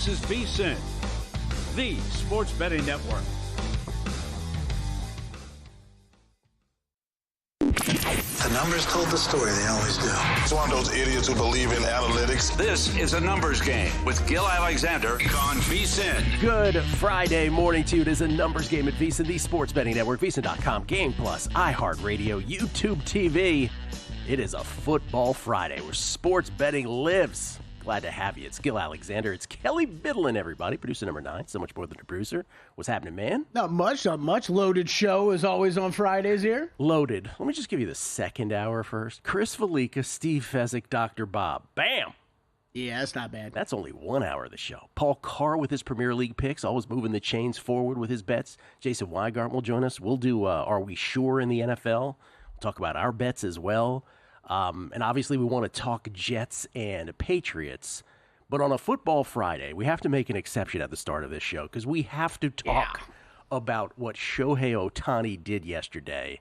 This is VSiN, the sports betting network. The numbers told the story, they always do. It's one of those idiots who believe in analytics. This is a numbers game with Gill Alexander on VSiN. Good Friday morning to you. It is a numbers game at VSiN, the sports betting network, VSiN.com, Game Plus, iHeartRadio, YouTube TV. It is a football Friday where sports betting lives. Glad to have you. It's Gill Alexander. It's Kelly Bidlin, everybody. Producer number 9. So much more than a producer. What's happening, man? Not much. Loaded show as always on Fridays here. Loaded. Let me just give you the second hour first. Chris Valika, Steve Fezzik, Dr. Bob. Bam! Yeah, that's not bad. That's only 1 hour of the show. Paul Carr with his Premier League picks, always moving the chains forward with his bets. Jason Weingarten will join us. We'll do Are We Sure in the NFL? We'll talk about our bets as well. And obviously we want to talk Jets and Patriots. But on a football Friday, we have to make an exception at the start of this show because we have to talk about what Shohei Ohtani did yesterday.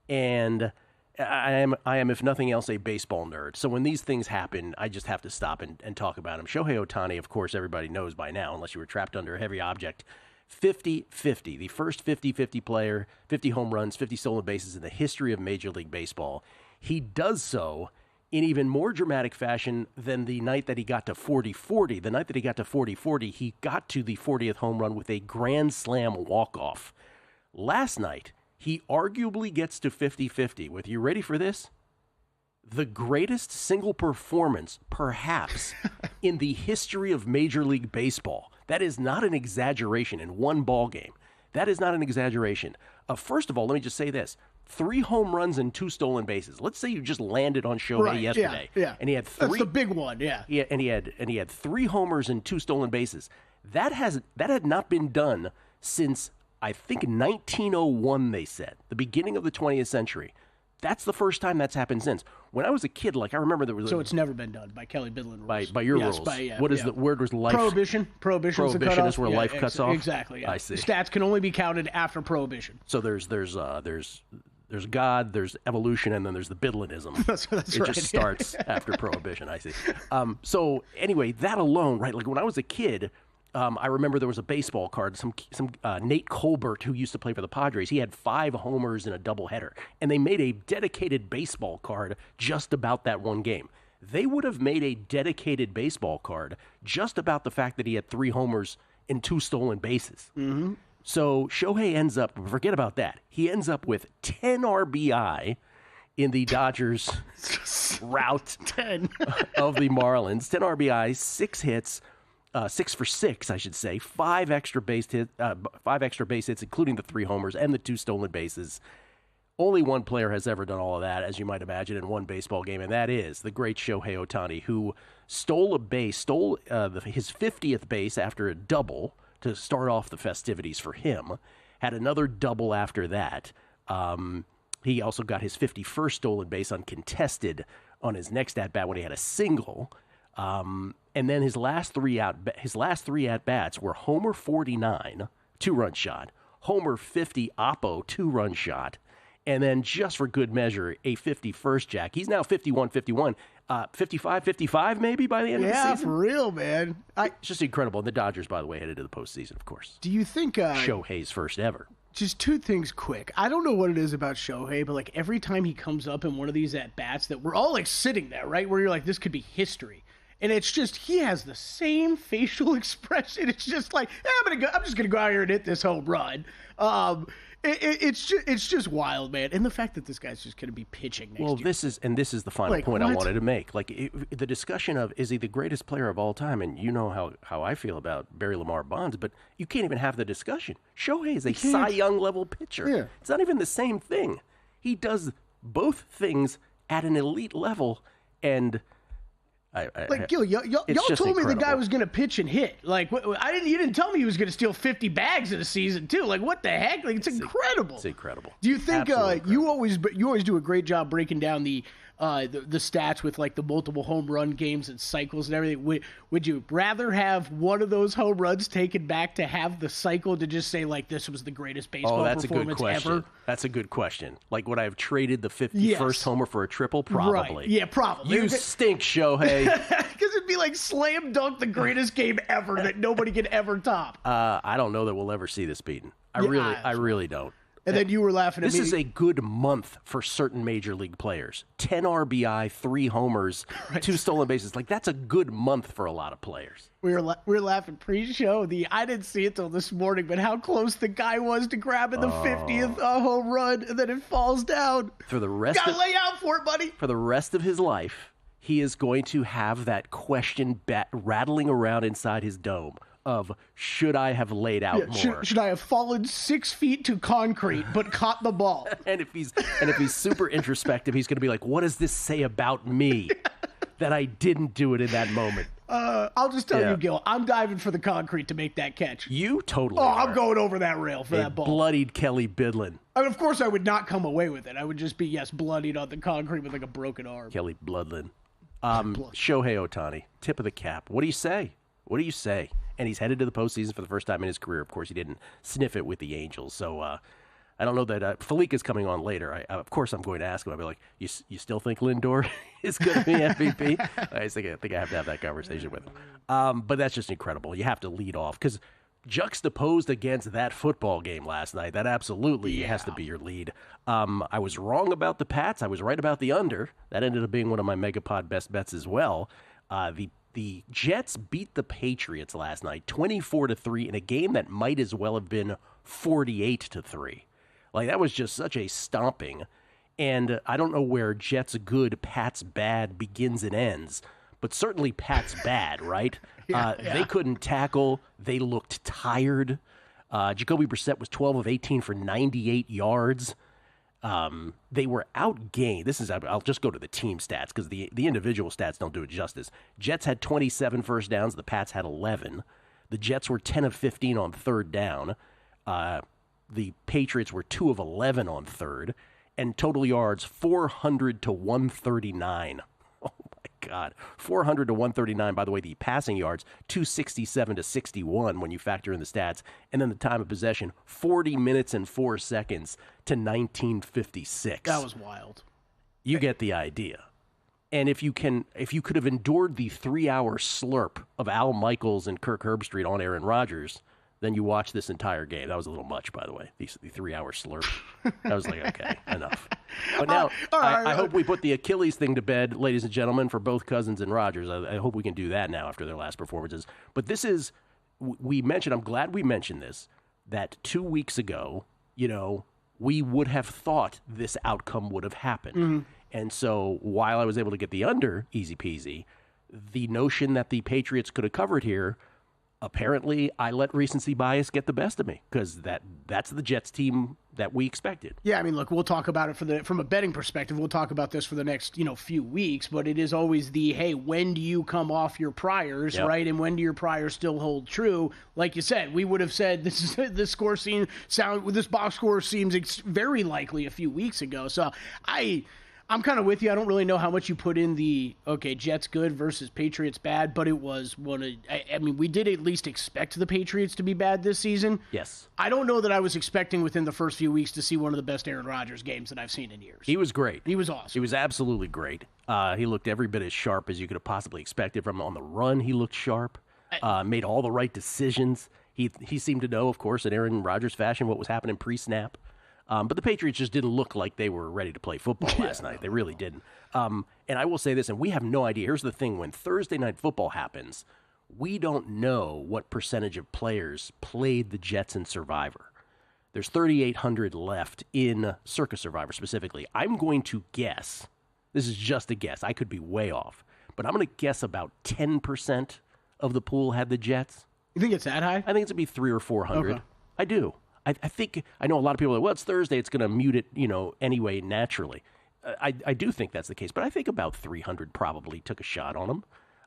And I am, if nothing else, a baseball nerd. So when these things happen, I just have to stop and talk about him. Shohei Ohtani, of course, everybody knows by now, unless you were trapped under a heavy object, 50-50, the first 50-50 player, 50 home runs, 50 stolen bases in the history of Major League Baseball. He does so in even more dramatic fashion than the night that he got to 40-40. The night that he got to 40-40, he got to the 40th home run with a grand slam walk-off. Last night, he arguably gets to 50-50 with, you ready for this? The greatest single performance, perhaps, in the history of Major League Baseball. That is not an exaggeration in one ball game. That is not an exaggeration. First of all, let me just say this. 3 home runs and 2 stolen bases. Let's say you just landed on Shohei yesterday. Yeah. And he had 3. That's the big one, yeah. Yeah, and he had 3 homers and 2 stolen bases. That had not been done since I think 1901, they said, the beginning of the 20th century. That's the first time that's happened since. When I was a kid, I remember there was... So it's never been done by Kelly Bidlin rules. By your rules. What is the word? Was life... Prohibition. Prohibition is where life cuts off? Exactly, yeah. I see. Stats can only be counted after prohibition. So there's God, there's evolution, and then there's the Bidlinism. That's it right. Just starts after prohibition, I see. So anyway, that alone, right, when I was a kid... I remember there was a baseball card, some Nate Colbert, who used to play for the Padres. He had 5 homers in a doubleheader, and they made a dedicated baseball card just about that one game. They would have made a dedicated baseball card just about the fact that he had 3 homers and 2 stolen bases. Mm-hmm. So Shohei ends up, forget about that, he ends up with 10 RBI in the Dodgers route 10 of the Marlins. 10 RBI, 6 hits, 6 for 6, I should say. 5 extra base hits, including the 3 homers and the 2 stolen bases. Only one player has ever done all of that, as you might imagine, in one baseball game, and that is the great Shohei Ohtani, who stole his 50th base after a double to start off the festivities for him. Had another double after that. He also got his 51st stolen base uncontested on his next at bat when he had a single. And then his last three at bats were Homer 49, 2-run shot, Homer 50, Oppo, 2-run shot, and then just for good measure, a 51st jack. He's now 51-51, 55-55 maybe by the end of the season. Yeah, for real, man. It's just incredible. And the Dodgers, by the way, headed to the postseason, of course. Do you think Shohei's first ever? Just 2 things quick. I don't know what it is about Shohei, but every time he comes up in one of these at bats, that we're all sitting there, right, where you're like, this could be history. And it's just, he has the same facial expression. It's just like, I'm just gonna go out here and hit this home run. It's just wild, man. And the fact that this guy's just gonna be pitching next year. This is the final point I wanted to make. The discussion of, is he the greatest player of all time? And you know how I feel about Barry Lamar Bonds, but you can't even have the discussion. Shohei is a Cy Young level pitcher. Yeah. It's not even the same thing. He does both things at an elite level, and Gil, y'all told me the guy was going to pitch and hit. You didn't tell me he was going to steal 50 bags in a season too. What the heck? It's incredible. It's incredible. Do you think you always do a great job breaking down the the stats with like the multiple home run games and cycles and everything. Would you rather have one of those home runs taken back to have the cycle to just say like this was the greatest baseball performance ever? That's a good question. Like, would I have traded the 51st homer for a triple? Probably. Right. Yeah, probably. You stink, Shohei. Because it'd be like slam dunk the greatest game ever that nobody can ever top. I don't know that we'll ever see this beaten. I really don't. And then you were laughing at me. This is a good month for certain major league players. 10 RBI, 3 homers, 2 stolen bases. Like, that's a good month for a lot of players. We were laughing pre-show. I didn't see it till this morning, but how close the guy was to grabbing the 50th home run, and then it falls down. For the rest Gotta lay out for it, buddy. For the rest of his life, he is going to have that question rattling around inside his dome. Of should I have laid out more? Should I have fallen 6 feet to concrete but caught the ball? and if he's super introspective, he's going to be like, "What does this say about me that I didn't do it in that moment?" I'll just tell you, Gill, I'm diving for the concrete to make that catch. You totally. are. I'm going over that rail for that ball. Bloodied Kelly Bidlin. I mean, of course, I would not come away with it. I would just be bloodied on the concrete with like a broken arm. Kelly Bloodlin. Shohei Ohtani, tip of the cap. What do you say? What do you say? And he's headed to the postseason for the first time in his career. Of course, he didn't sniff it with the Angels. So I don't know that Felica's coming on later. Of course, I'm going to ask him. I'll be like, you still think Lindor is going to be MVP? I think I have to have that conversation with him. But that's just incredible. You have to lead off because juxtaposed against that football game last night, that absolutely has to be your lead. I was wrong about the Pats. I was right about the under. That ended up being one of my Megapod best bets as well. The Jets beat the Patriots last night 24-3 in a game that might as well have been 48-3. Like, that was just such a stomping. And I don't know where Jets good, Pats bad begins and ends, but certainly Pats bad, right? They couldn't tackle. They looked tired. Jacoby Brissett was 12 of 18 for 98 yards. They were outgained. I'll just go to the team stats because the individual stats don't do it justice. Jets had 27 first downs. The Pats had 11. The Jets were 10 of 15 on third down. The Patriots were 2 of 11 on third. And total yards, 400 to 139. Oh, my God. 400 to 139. By the way, the passing yards, 267 to 61 when you factor in the stats. And then the time of possession, 40 minutes and 4 seconds to 1956. That was wild. You get the idea. And if you could have endured the 3-hour slurp of Al Michaels and Kirk Herbstreit on Aaron Rodgers, then you watch this entire game. That was a little much, by the way, the 3-hour slurp. I was like, okay, enough. But now, I hope we put the Achilles thing to bed, ladies and gentlemen, for both Cousins and Rodgers. I hope we can do that now after their last performances. But this is, I'm glad we mentioned this, that 2 weeks ago, we would have thought this outcome would have happened. Mm-hmm. And so while I was able to get the under, easy peasy, the notion that the Patriots could have covered here, apparently I let recency bias get the best of me because that's the Jets team that we expected. Yeah, I mean, look, we'll talk about it from a betting perspective. We'll talk about this for the next, few weeks, but it is always hey, when do you come off your priors, right? And when do your priors still hold true? Like you said, we would have said this box score seems very likely a few weeks ago. So I'm kind of with you. I don't really know how much you put in Jets good versus Patriots bad, but it was we did at least expect the Patriots to be bad this season. Yes. I don't know that I was expecting within the first few weeks to see one of the best Aaron Rodgers games that I've seen in years. He was great. He was awesome. He was absolutely great. He looked every bit as sharp as you could have possibly expected from him. On the run, he looked sharp, made all the right decisions. He seemed to know, of course, in Aaron Rodgers fashion, what was happening pre-snap. But the Patriots just didn't look like they were ready to play football last night. They really didn't. And I will say this, and we have no idea. Here's the thing. When Thursday Night Football happens, we don't know what percentage of players played the Jets in Survivor. There's 3,800 left in Circa Survivor specifically. I'm going to guess, this is just a guess, I could be way off, but I'm going to guess about 10% of the pool had the Jets. You think it's that high? I think it's going to be 300 or 400. Okay. I do. I think, I know a lot of people are like, well, it's Thursday, it's going to mute it, anyway, naturally. I do think that's the case, but I think about 300 probably took a shot on them.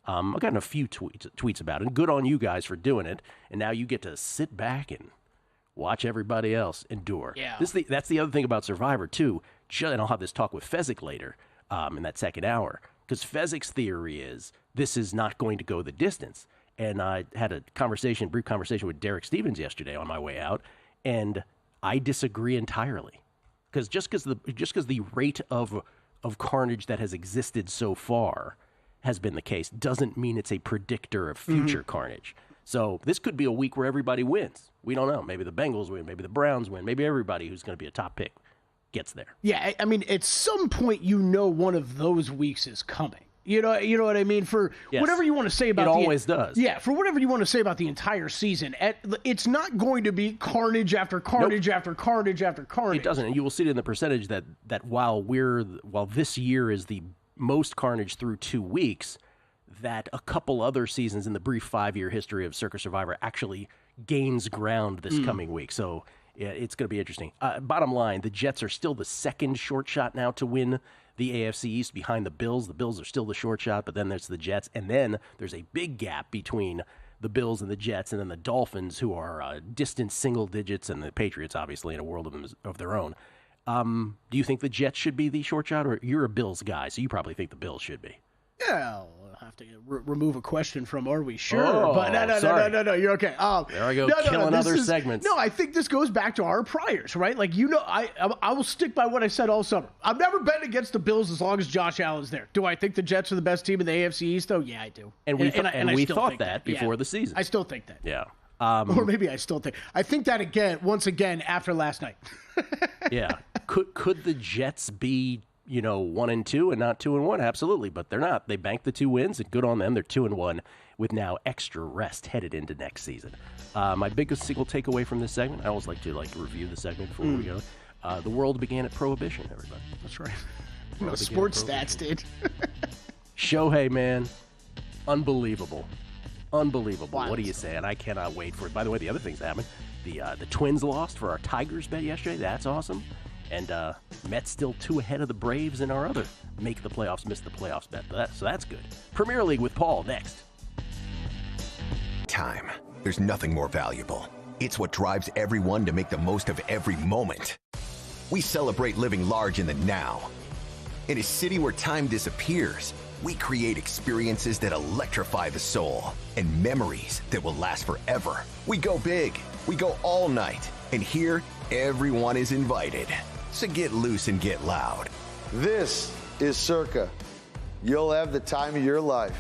I've gotten a few tweets about it, and good on you guys for doing it, and now you get to sit back and watch everybody else endure. Yeah. That's the other thing about Survivor, too, and I'll have this talk with Fezzik later. in that second hour. Because Fezzik's theory is this is not going to go the distance. And I had a brief conversation with Derek Stevens yesterday on my way out, and I disagree entirely. Because just because the rate of carnage that has existed so far has been the case doesn't mean it's a predictor of future carnage. So this could be a week where everybody wins. We don't know. Maybe the Bengals win. Maybe the Browns win. Maybe everybody who's going to be a top pick gets there. Yeah, I mean, at some point, one of those weeks is coming. You know what I mean? For whatever you want to say about it always does. Yeah, for whatever you want to say about the entire season, it's not going to be carnage after carnage after carnage after carnage. It doesn't, and you will see it in the percentage that while this year is the most carnage through 2 weeks, that a couple other seasons in the brief 5-year history of Circa Survivor actually gains ground this coming week. So yeah, it's going to be interesting. Bottom line, the Jets are still the second short shot now to win the AFC East behind the Bills. The Bills are still the short shot, but then there's the Jets. And then there's a big gap between the Bills and the Jets, and then the Dolphins, who are distant single digits, and the Patriots, obviously, in a world of their own. Do you think the Jets should be the short shot, or you're a Bills guy, so you probably think the Bills should be? Yeah, I'll have to remove a question from "Are we sure?" Oh, but no, you're okay. There I go, killing other segments. No, I think this goes back to our priors, right? Like, I will stick by what I said all summer. I've never bet against the Bills as long as Josh Allen's there. Do I think the Jets are the best team in the AFC East, though? Yeah, I do. And we thought that before the season. I still think that. Yeah. Or maybe I still think. I think that once again after last night. Yeah. Could the Jets be 1-2 and not 2-1? Absolutely, but they're not. They banked the 2 wins, and good on them. They're 2-1 with now extra rest headed into next season. My biggest single takeaway from this segment, I always like to review the segment before we go. The world began at Prohibition, everybody. That's right. Sports stats did. Shohei, man, unbelievable. Unbelievable. Wow. What do you say? And I cannot wait for it. By the way, the other things that happened. The Twins lost for our Tigers bet yesterday. That's awesome. And Mets still 2 ahead of the Braves in our other make the playoffs, miss the playoffs bet. So that's good. Premier League with Paul next. Time. There's nothing more valuable. It's what drives everyone to make the most of every moment. We celebrate living large in the now. In a city where time disappears, we create experiences that electrify the soul and memories that will last forever. We go big. We go all night. And here, everyone is invited. So get loose and get loud. This is Circa. You'll have the time of your life.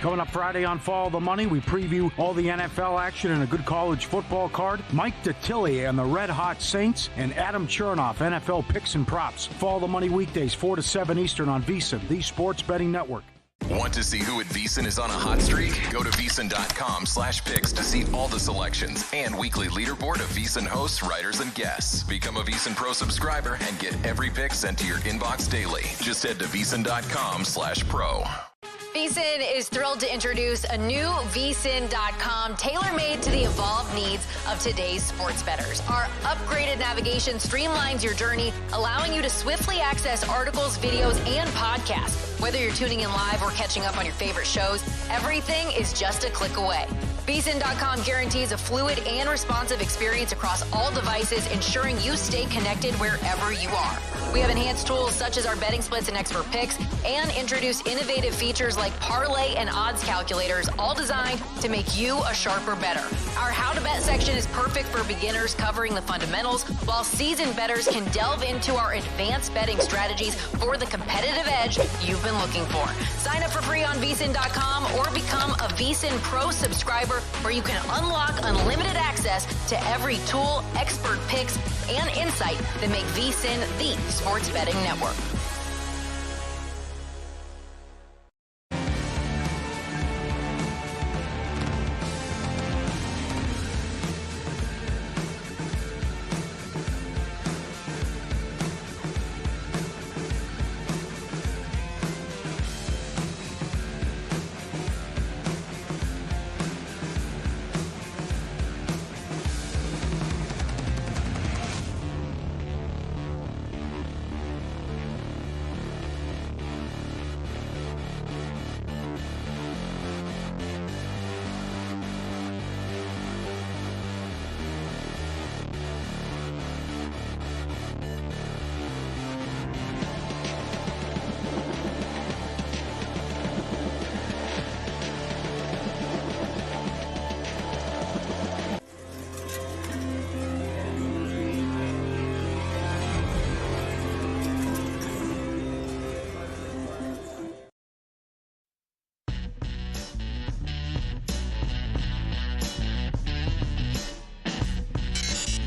Coming up Friday on Follow the Money, we preview all the NFL action and a good college football card. Mike Detillier and the Red Hot Saints, and Adam Chernoff, NFL picks and props. Follow the Money weekdays 4 to 7 Eastern on VSiN, the sports betting network. Want to see who at VSiN is on a hot streak? Go to VSiN.com/picks to see all the selections and weekly leaderboard of VSiN hosts, writers, and guests. Become a VSiN Pro subscriber and get every pick sent to your inbox daily. Just head to VSiN.com/pro. VSiN is thrilled to introduce a new VSiN.com tailor-made to the evolved needs of today's sports bettors. Our upgraded navigation streamlines your journey, allowing you to swiftly access articles, videos, and podcasts. Whether you're tuning in live or catching up on your favorite shows, everything is just a click away. VSiN.com guarantees a fluid and responsive experience across all devices, ensuring you stay connected wherever you are. We have enhanced tools such as our betting splits and expert picks, and introduce innovative features like parlay and odds calculators, all designed to make you a sharper bettor. Our how to bet section is perfect for beginners, covering the fundamentals, while seasoned bettors can delve into our advanced betting strategies for the competitive edge you've been looking for. Sign up for free on VSiN.com or become a VSiN Pro subscriber, where you can unlock unlimited access to every tool, expert picks, and insight that make VSiN the sports betting network.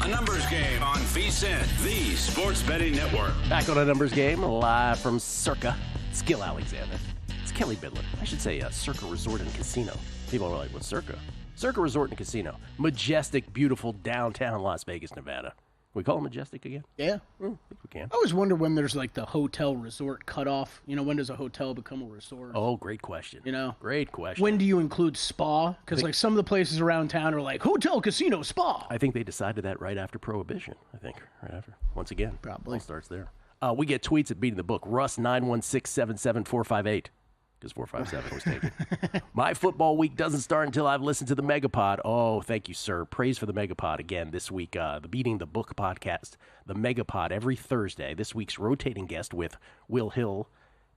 A numbers game on VSiN, the sports betting network. Back on a numbers game, live from Circa. It's Gill Alexander. It's Kelly Bidlin. I should say Circa Resort and Casino. People are like, what's Circa? Circa Resort and Casino. Majestic, beautiful downtown Las Vegas, Nevada. Can we call it majestic again? Yeah. I think we can. I always wonder when there's like the hotel resort cutoff. You know, when does a hotel become a resort? Oh, great question. You know? Great question. When do you include spa? Because like some of the places around town are like hotel, casino, spa. I think they decided that right after Prohibition. Right after. Once again. Probably. It all starts there. We get tweets at Beating the Book. Russ 916-77458. Because 457 was taken. My football week doesn't start until I've listened to the Megapod. Oh, thank you, sir. Praise for the Megapod again this week. The Beating the Book podcast, the Megapod, every Thursday. This week's rotating guest with Will Hill,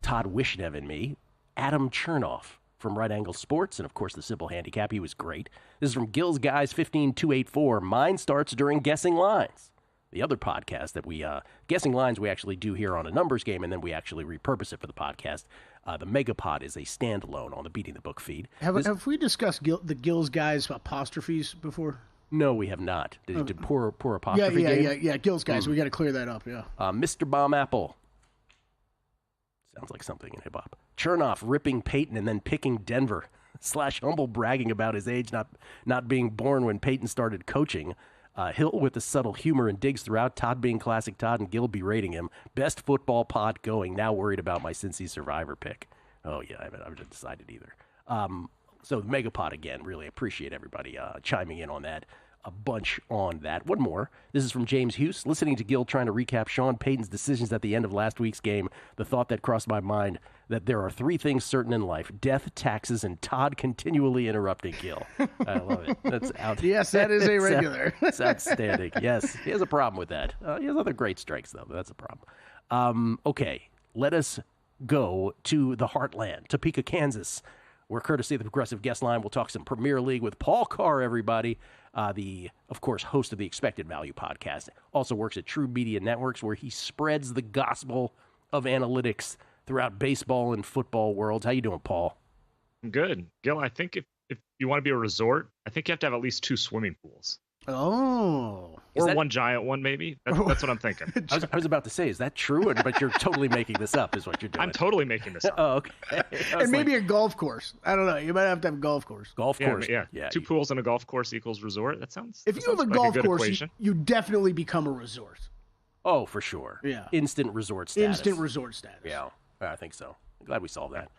Todd Wishnev, and me, Adam Chernoff from Right Angle Sports, and of course the Simple Handicap. He was great. This is from Gill's Guys 15284. Mine starts during Guessing Lines. The other podcast that we, Guessing Lines, we actually do here on a numbers game, and then we actually repurpose it for the podcast. The Megapod is a standalone on the Beating the Book feed. Have we discussed the Gill's Guys apostrophes before? No, we have not. Did poor apostrophe game? Yeah. Gill's Guys. We got to clear that up, yeah. Mr. Bomb Apple. Sounds like something in hip-hop. Chernoff ripping Peyton and then picking Denver. / humble bragging about his age not being born when Peyton started coaching. Hill with the subtle humor and digs throughout. Todd being classic Todd and Gill berating him. Best football pod going. Now worried about my Cincy Survivor pick. Oh, yeah, I haven't decided either. So the Megapod again. Really appreciate everybody chiming in on that. A bunch on that. One more. This is from James Hughes. Listening to Gill trying to recap Sean Payton's decisions at the end of last week's game, the thought that crossed my mind that there are 3 things certain in life: death, taxes, and Todd continually interrupting Gill. I love it. That's out. Yes, that is a regular. It's outstanding. Yes, he has a problem with that. He has other great strikes, though, but that's a problem. Okay, let us go to the heartland, Topeka, Kansas, where courtesy of the Progressive Guest Line, we'll talk some Premier League with Paul Carr, everybody. Of course, host of the Expected Value podcast. Also works at True Media Networks, where he spreads the gospel of analytics throughout baseball and football worlds. How you doing, Paul? I'm good. Gil, I think if you want to be a resort, I think you have to have at least 2 swimming pools. Oh. Or one giant one, maybe. That's what I'm thinking. I was about to say, is that true? But you're totally making this up, is what you're doing. I'm totally making this up. Oh, okay. And maybe a golf course. I don't know. You might have to have a golf course. Golf course. Yeah. 2 pools and a golf course equals resort. That sounds. If you have a golf course, you definitely become a resort. Oh, for sure. Yeah. Instant resort status. Yeah, I think so. I'm glad we solved that.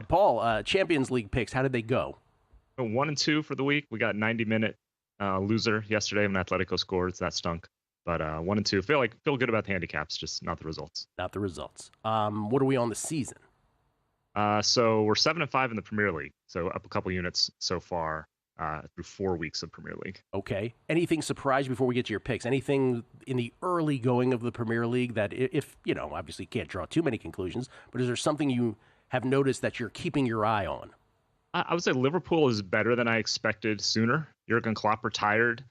Paul, Champions League picks, how did they go? 1 and 2 for the week. We got 90-minute loser yesterday when Atletico scored, so that stunk. But 1 and 2, feel good about the handicaps, just not the results. Not the results. What are we on the season? So we're 7-5 in the Premier League, so up a couple units so far through 4 weeks of Premier League. Okay. Anything surprise before we get to your picks? Anything in the early going of the Premier League that, if obviously can't draw too many conclusions, but is there something you have noticed that you're keeping your eye on? I would say Liverpool is better than I expected sooner. Jurgen Klopp retired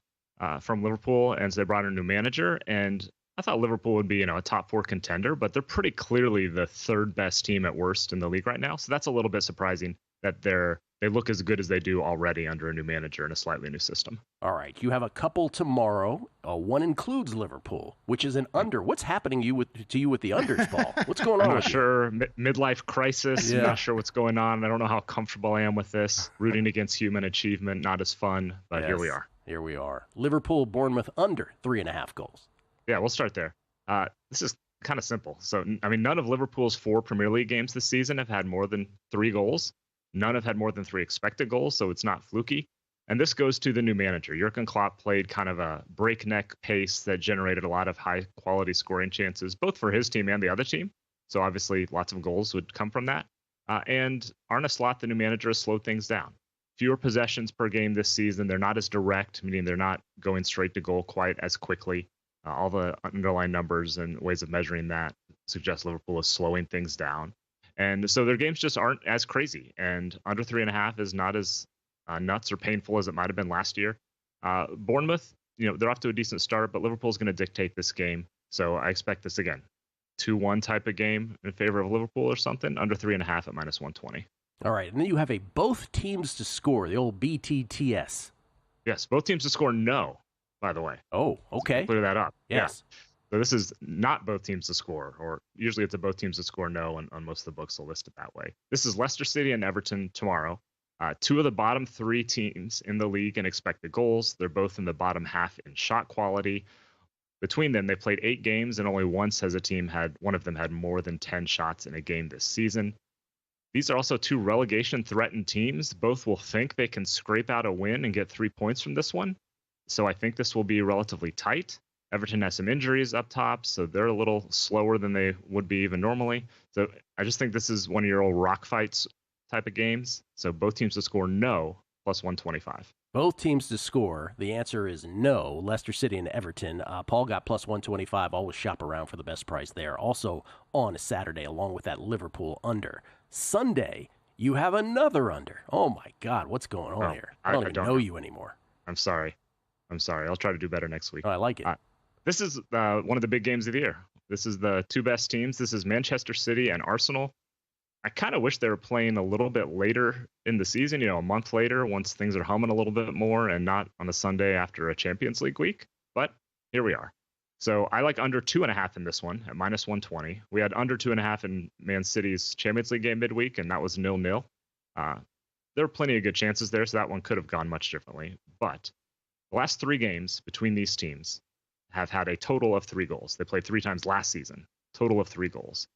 from Liverpool, and so they brought in a new manager. And I thought Liverpool would be, a top 4 contender, but they're pretty clearly the 3rd best team at worst in the league right now. So that's a little bit surprising that they look as good as they do already under a new manager and a slightly new system. All right, you have a couple tomorrow. One includes Liverpool, which is an under. What's happening to you with the unders, Paul? What's going on? I'm not sure. Midlife crisis. Yeah. I'm not sure what's going on. I don't know how comfortable I am with this. Rooting against human achievement, not as fun, but Here we are. Here we are. Liverpool, Bournemouth under 3.5 goals. Yeah, we'll start there. This is kind of simple. So, none of Liverpool's 4 Premier League games this season have had more than 3 goals. None have had more than 3 expected goals, so it's not fluky. And this goes to the new manager. Jurgen Klopp played kind of a breakneck pace that generated a lot of high-quality scoring chances, both for his team and the other team. So obviously lots of goals would come from that. And Arne Slot, the new manager, has slowed things down. Fewer possessions per game this season. They're not as direct, meaning they're not going straight to goal quite as quickly. All the underlying numbers and ways of measuring that suggest Liverpool is slowing things down. And so their games just aren't as crazy. And under 3.5 is not as nuts or painful as it might have been last year. Bournemouth, they're off to a decent start, but Liverpool's going to dictate this game. So I expect this again. 2-1 type of game in favor of Liverpool or something, under 3.5 at -120. All right, and then you have a both teams to score, the old BTTS. Yes, both teams to score, no. by the way. Oh, okay. Clear that up. Yes. Yeah. So this is not both teams to score, or usually it's a both teams to score no on most of the books will list it that way. This is Leicester City and Everton tomorrow. Two of the bottom three teams in the league in expected goals. They're both in the bottom half in shot quality. Between them, they played 8 games, and only once has one of them had more than 10 shots in a game this season. These are also 2 relegation-threatened teams. Both will think they can scrape out a win and get 3 points from this one. So I think this will be relatively tight. Everton has some injuries up top, so they're a little slower than they would be even normally. So I just think this is one of your old rock fights type of games. So both teams to score no, plus 125. Both teams to score. The answer is no. Leicester City and Everton. Paul got plus 125. Always shop around for the best price there. Also on a Saturday, along with that Liverpool under. Sunday, you have another under. Oh, my God. What's going on here? I don't even know you anymore. I'm sorry. I'll try to do better next week. Oh, I like it. This is one of the big games of the year. This is the 2 best teams. This is Manchester City and Arsenal. I kind of wish they were playing a little bit later in the season, a month later, once things are humming a little bit more, and not on a Sunday after a Champions League week. But here we are. So I like under 2.5 in this one at minus 120. We had under 2.5 in Man City's Champions League game midweek, and that was 0-0. There were plenty of good chances there, so that one could have gone much differently. But the last 3 games between these teams have had a total of 3 goals. They played 3 times last season, total of 3 goals.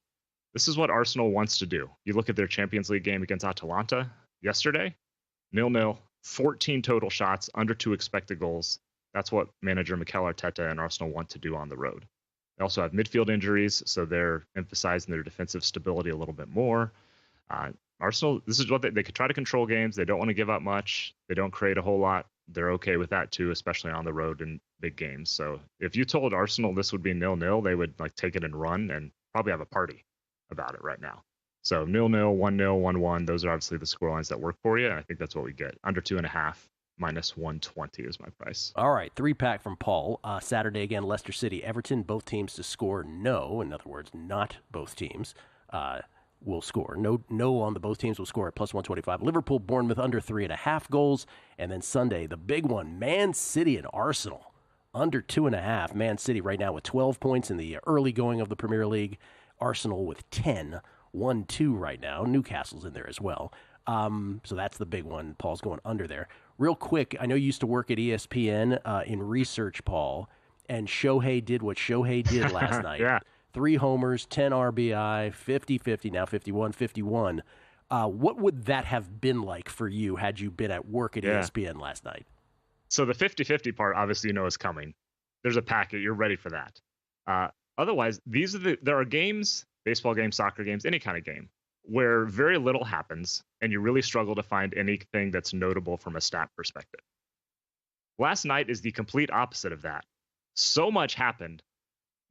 This is what Arsenal wants to do. You look at their Champions League game against Atalanta yesterday, 0-0, 14 total shots, under 2 expected goals. That's what manager Mikel Arteta and Arsenal want to do on the road. They also have midfield injuries, so they're emphasizing their defensive stability a little bit more. Arsenal, this is what they could try to control games. They don't want to give up much. They don't create a whole lot. They're okay with that too, especially on the road in big games. So if you told Arsenal this would be 0-0, they would take it and run and probably have a party about it right now. So 0-0, 1-0, 1-1, those are obviously the scorelines that work for you. And I think that's what we get. Under 2.5, minus 120 is my price. All right, 3-pack from Paul. Saturday again, Leicester City, Everton, both teams to score no. In other words, not both teams will score. No on the both teams will score at plus 125. Liverpool, Bournemouth under 3.5 goals. And then Sunday, the big one, Man City and Arsenal under 2.5. Man City right now with 12 points in the early going of the Premier League. Arsenal with 10, 1-2 right now. Newcastle's in there as well. So that's the big one. Paul's going under there. Real quick, I know you used to work at ESPN in research, Paul, and Shohei did what Shohei did last night. Yeah. 3 homers, 10 RBI, 50-50, now 51-51. What would that have been like for you had you been at work at ESPN last night? So the 50-50 part, obviously, is coming. There's a packet. You're ready for that. Otherwise, there are games, baseball games, soccer games, any kind of game, where very little happens and you really struggle to find anything that's notable from a stat perspective. Last night is the complete opposite of that. So much happened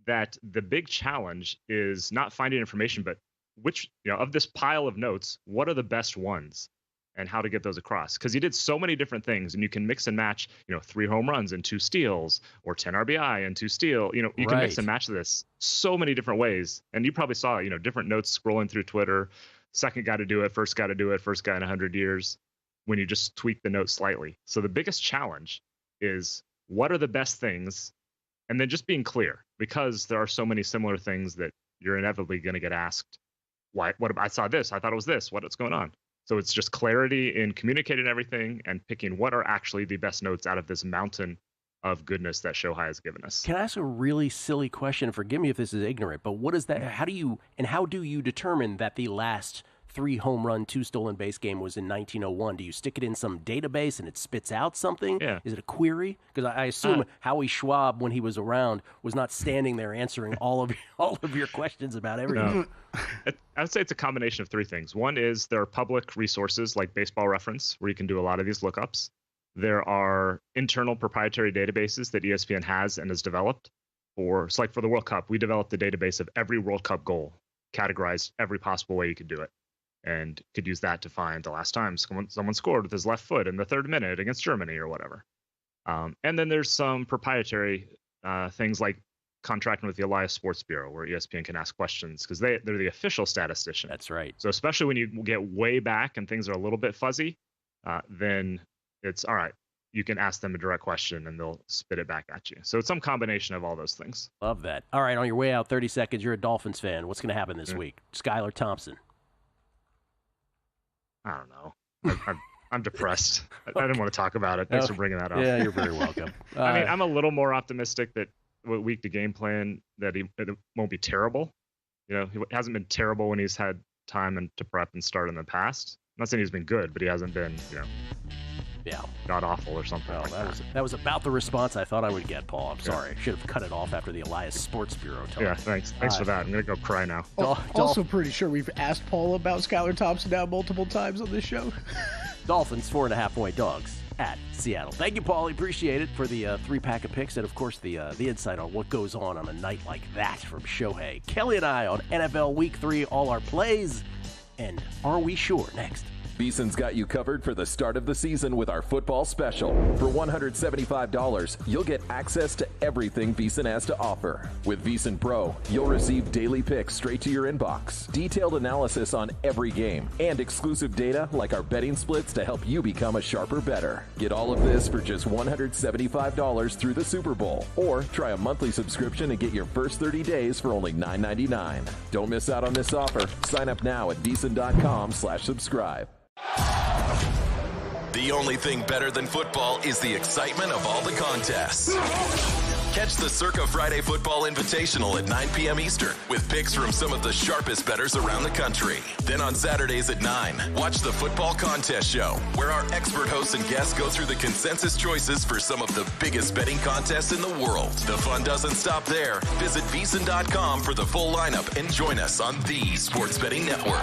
that the big challenge is not finding information, but which, of this pile of notes, what are the best ones and how to get those across? Because he did so many different things, and you can mix and match, 3 home runs and 2 steals, or 10 RBI and 2 steals. You can mix and match this so many different ways. And you probably saw, different notes scrolling through Twitter. Second guy to do it, first guy to do it, first guy in 100 years, when you just tweak the note slightly. So the biggest challenge is what are the best things? And then just being clear, because there are so many similar things that you're inevitably going to get asked, why? What? I saw this. I thought it was this. What's going on? So it's just clarity in communicating everything and picking what are actually the best notes out of this mountain of goodness that Shohei has given us. Can I ask a really silly question? Forgive me if this is ignorant, but what is that? How do you determine that the last 3 home run, 2 stolen base game was in 1901? Do you stick it in some database and it spits out something? Yeah. Is it a query? Because I assume Howie Schwab, when he was around, was not standing there answering all of your questions about everything. No. I would say it's a combination of 3 things. One is there are public resources like Baseball Reference, where you can do a lot of these lookups. There are internal proprietary databases that ESPN has and has developed. For the World Cup, we developed a database of every World Cup goal, categorized every possible way you could do it, and could use that to find the last time someone scored with his left foot in the 3rd minute against Germany or whatever. And then there's some proprietary things like contracting with the Elias Sports Bureau, where ESPN can ask questions because they're the official statistician. That's right. So especially when you get way back and things are a little bit fuzzy, then it's all right. you can ask them a direct question and they'll spit it back at you. So it's some combination of all those things. Love that. All right, on your way out, 30 seconds, you're a Dolphins fan. What's going to happen this week? Skylar Thompson. I don't know. I'm depressed. I didn't want to talk about it. Thanks for bringing that up. Yeah, you're very welcome. I mean, I'm a little more optimistic that week to game plan that it won't be terrible. You know, he hasn't been terrible when he's had time to prep and start in the past. I'm not saying he's been good, but he hasn't been, god awful or something like that. That was about the response I thought I would get, Paul. I'm sorry. Should have cut it off after the Elias Sports Bureau talk. Yeah, thanks for that. I'm going to go cry now. Also pretty sure we've asked Paul about Skylar Thompson now multiple times on this show. Dolphins 4.5-point dogs at Seattle. Thank you, Paulie. Appreciate it for the 3-pack of picks and, of course, the insight on what goes on a night like that from Shohei. Kelly and I on NFL Week 3, all our plays, and Are We Sure? Next. VSiN's got you covered for the start of the season with our football special. For $175, you'll get access to everything VSiN has to offer. With VSiN Pro, you'll receive daily picks straight to your inbox, detailed analysis on every game, and exclusive data like our betting splits to help you become a sharper bettor. Get all of this for just $175 through the Super Bowl. Or try a monthly subscription and get your first 30 days for only $9.99. Don't miss out on this offer. Sign up now at VSiN.com/subscribe. The only thing better than football is the excitement of all the contests. Catch the Circa Friday Football Invitational at 9 p.m. Eastern with picks from some of the sharpest bettors around the country. Then on Saturdays at 9, watch the Football Contest Show, where our expert hosts and guests go through the consensus choices for some of the biggest betting contests in the world. The fun doesn't stop there. Visit VSiN.com for the full lineup and join us on the Sports Betting Network.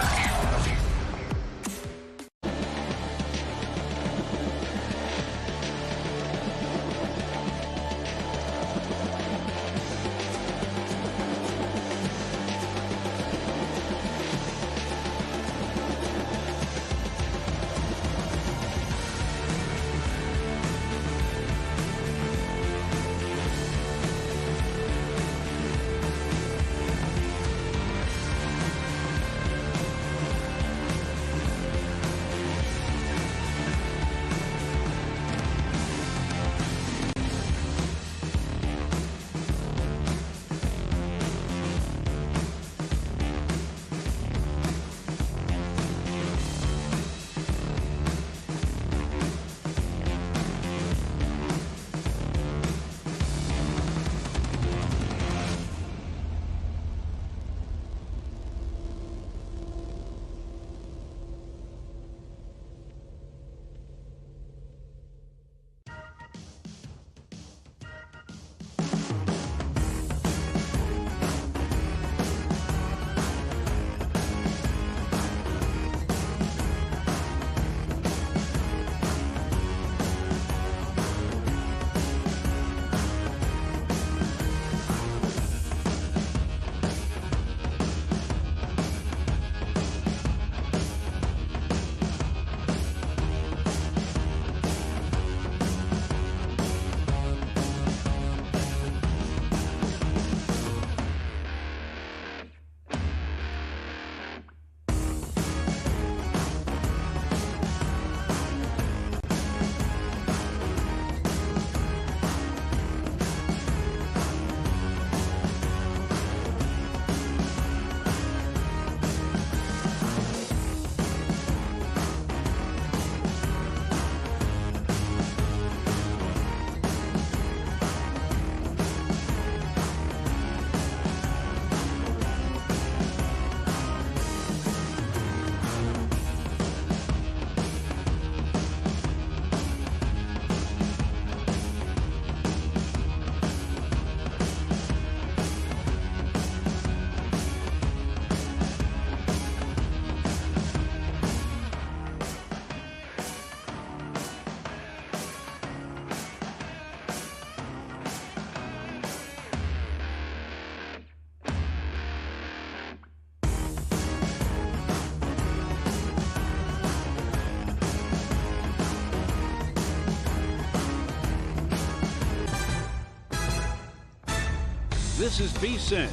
This is VSiN,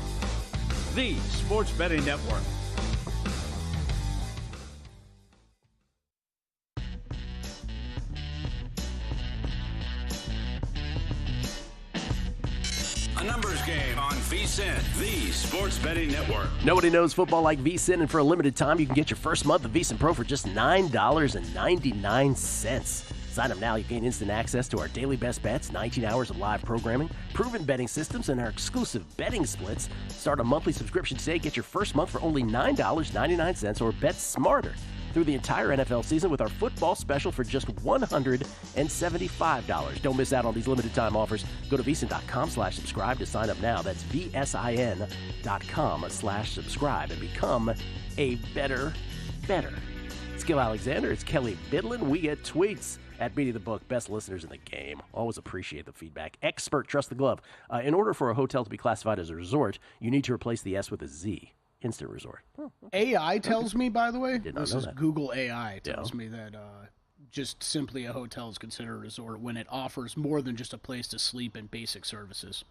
the Sports Betting Network. A numbers game on VSiN, the sports betting network. Nobody knows football like VSiN, and for a limited time, you can get your first month of VSiN Pro for just $9.99. Sign up now. You gain instant access to our daily best bets, 19 hours of live programming, proven betting systems, and our exclusive betting splits. Start a monthly subscription today. Get your first month for only $9.99 or bet smarter through the entire NFL season with our football special for just $175. Don't miss out on these limited time offers. Go to VSiN.com/subscribe to sign up now. That's VSIN.com/subscribe and become a better. It's Gill Alexander. It's Kelly Bidlin. We get tweets at Beating the Book. Best listeners in the game. Always appreciate the feedback. Expert, trust the glove. In order for a hotel to be classified as a resort, you need to replace the S with a Z. Instant resort. AI tells me, by the way, Did not this know is that. Google AI tells me that just simply a hotel is considered a resort when it offers more than just a place to sleep and basic services.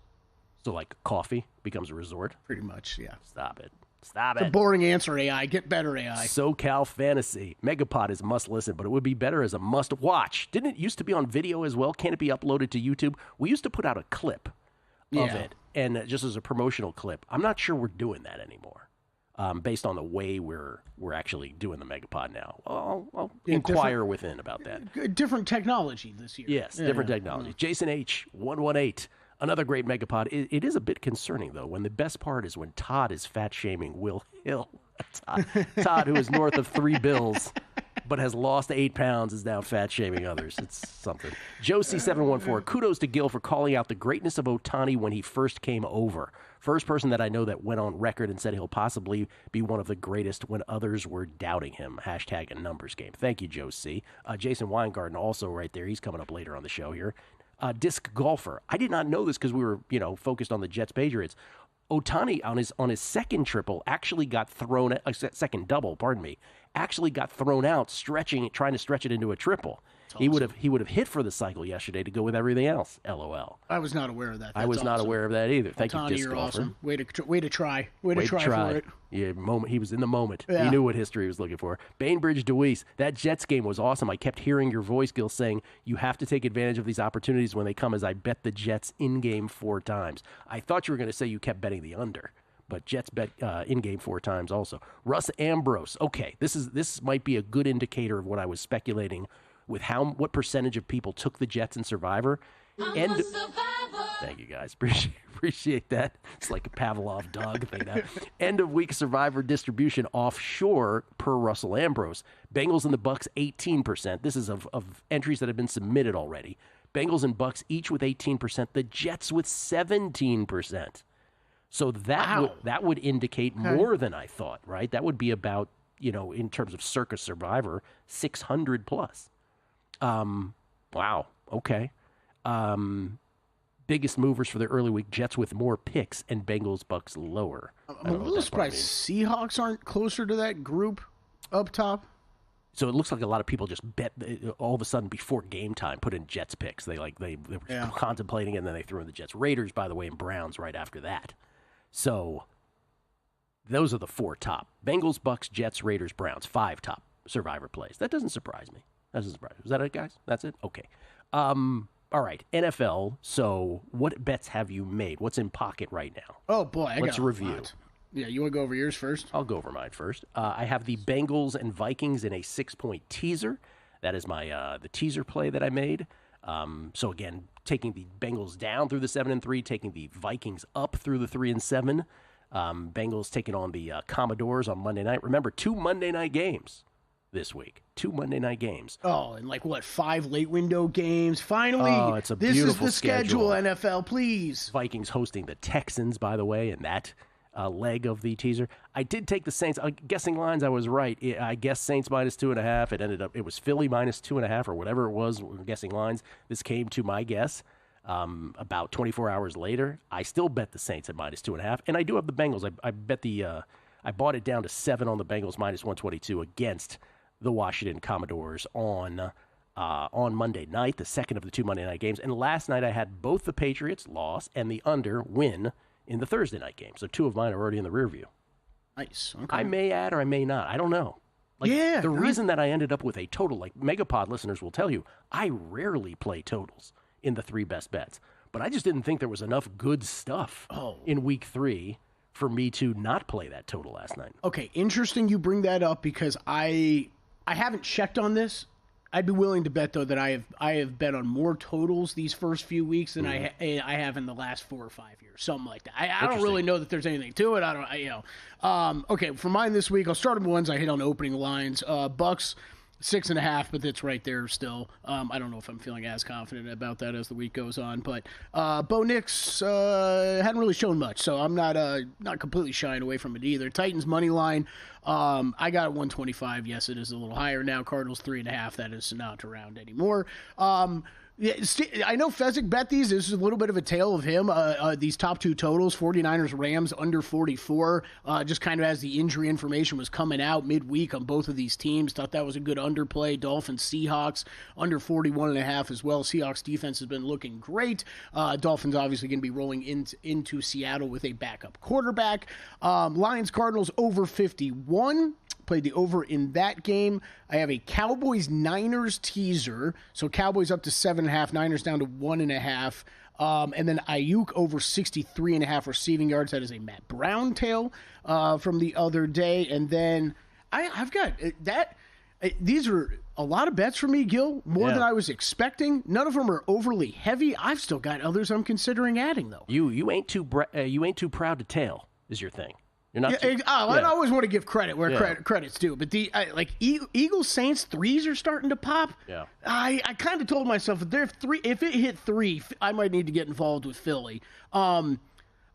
So like coffee becomes a resort? Pretty much, yeah. Stop it. It's a boring answer, AI. Get better, AI. SoCal Fantasy. Megapod is a must-listen, but it would be better as a must-watch. Didn't it used to be on video as well? Can't it be uploaded to YouTube? We used to put out a clip of it, and just as a promotional clip. I'm not sure we're doing that anymore. Based on the way we're actually doing the Megapod now. I'll inquire within about that. Different technology this year. Yes, different technology. Jason H. 118. Another great Megapod. It is a bit concerning, though, when the best part is when Todd is fat-shaming Will Hill. Todd, who is north of 3 bills, but has lost 8 pounds, is now fat-shaming others. It's something. Josie 714. Kudos to Gill for calling out the greatness of Ohtani when he first came over. First person that I know that went on record and said he'll possibly be one of the greatest when others were doubting him. Hashtag a numbers game. Thank you, Josie. Jason Weingarten also right there. He's coming up later on the show here. Disc golfer. I did not know this because we were, focused on the Jets Patriots. Ohtani on his second triple actually got thrown, second double, actually got thrown out trying to stretch it into a triple. Awesome. He would have hit for the cycle yesterday to go with everything else. LOL. I was not aware of that. I was not aware of that either. Thank Ohtani, you, disc you're golfer. Awesome. Way to try. Way to try for it. Yeah, he was in the moment. Yeah. He knew what history he was looking for. Bainbridge DeWeese, that Jets game was awesome. I kept hearing your voice, Gil, saying you have to take advantage of these opportunities when they come, as I bet the Jets in-game 4 times. I thought you were going to say you kept betting the under, but Jets bet in-game 4 times also. Russ Ambrose. Okay, this might be a good indicator of what I was speculating with what percentage of people took the Jets in Survivor. Thank you, guys. Appreciate that. It's like a Pavlov dog thing now. End of week Survivor distribution offshore per Russell Ambrose. Bengals and the Bucks 18%. This is of entries that have been submitted already. Bengals and Bucks each with 18%. The Jets with 17%. So that would indicate more than I thought, right? That would be about, in terms of Circa Survivor, 600 plus. Wow. Okay. Biggest movers for the early week, Jets with more picks and Bengals Bucks lower. I'm a little surprised Seahawks aren't closer to that group up top. So it looks like a lot of people just bet all of a sudden before game time, put in Jets picks. They were contemplating it, and then they threw in the Jets. Raiders, by the way, and Browns right after that. So those are the 4 top. Bengals, Bucks, Jets, Raiders, Browns. 5 top Survivor plays. That doesn't surprise me. Is that it, guys? That's it? Okay. All right, NFL. So what bets have you made? What's in pocket right now? Oh, boy. Let's review. Yeah, you want to go over yours first? I'll go over mine first. I have the Bengals and Vikings in a 6-point teaser. That is my the teaser play that I made. So, again, taking the Bengals down through the 7-3, taking the Vikings up through the 3-7. Bengals taking on the Commodores on Monday night. Remember, 2 Monday night games this week. 2 Monday night games. Oh, and 5 late window games. Finally, it's a this beautiful is the schedule, NFL, please. Vikings hosting the Texans, by the way, in that leg of the teaser. I did take the Saints. Guessing lines, I was right. I guessed Saints minus 2.5. It was Philly minus 2.5 or whatever it was. Guessing lines. This came to my guess about 24 hours later. I still bet the Saints at minus 2.5, and I do have the Bengals. I bet I bought it down to 7 on the Bengals minus 122 against the Washington Commodores on Monday night, the second of the 2 Monday night games. And last night I had both the Patriots loss and the under win in the Thursday night game. So 2 of mine are already in the rear view. Nice. Okay. I may add or I may not. I don't know. The reason that I ended up with a total, Megapod listeners will tell you, I rarely play totals in the 3 best bets. but I just didn't think there was enough good stuff in Week 3 for me to not play that total last night. Okay, interesting you bring that up because I haven't checked on this. I'd be willing to bet though that I have bet on more totals these first few weeks than I have in the last 4 or 5 years, something like that. I don't really know that there's anything to it. Okay, for mine this week, I'll start with ones I hit on opening lines. Bucks 6.5, but that's right there still. I don't know if I'm feeling as confident about that as the week goes on, but Bo Nix hadn't really shown much, so I'm not completely shying away from it either. Titans money line, I got 125. Yes, it is a little higher now. Cardinals 3.5. That is not around anymore. Yeah, I know Fezzik bet these. This is a little bit of a tale of him. These top 2 totals, 49ers, Rams, under 44, just kind of as the injury information was coming out midweek on both of these teams. Thought that was a good underplay. Dolphins, Seahawks, under 41.5 as well. Seahawks defense has been looking great. Dolphins obviously going to be rolling into Seattle with a backup quarterback. Lions, Cardinals, over 51. Played the over in that game. I have a Cowboys-Niners teaser. So Cowboys up to 7.5, Niners down to 1.5. And then Ayuk over 63.5 receiving yards. That is a Matt Brown tale from the other day. And then I've got that. These are a lot of bets for me, Gil, more than I was expecting. None of them are overly heavy. I've still got others I'm considering adding, though. You ain't too proud to tail is your thing. I always want to give credit where credit's due, but Eagles Saints 3s are starting to pop. Yeah, I kind of told myself if it hit 3, I might need to get involved with Philly.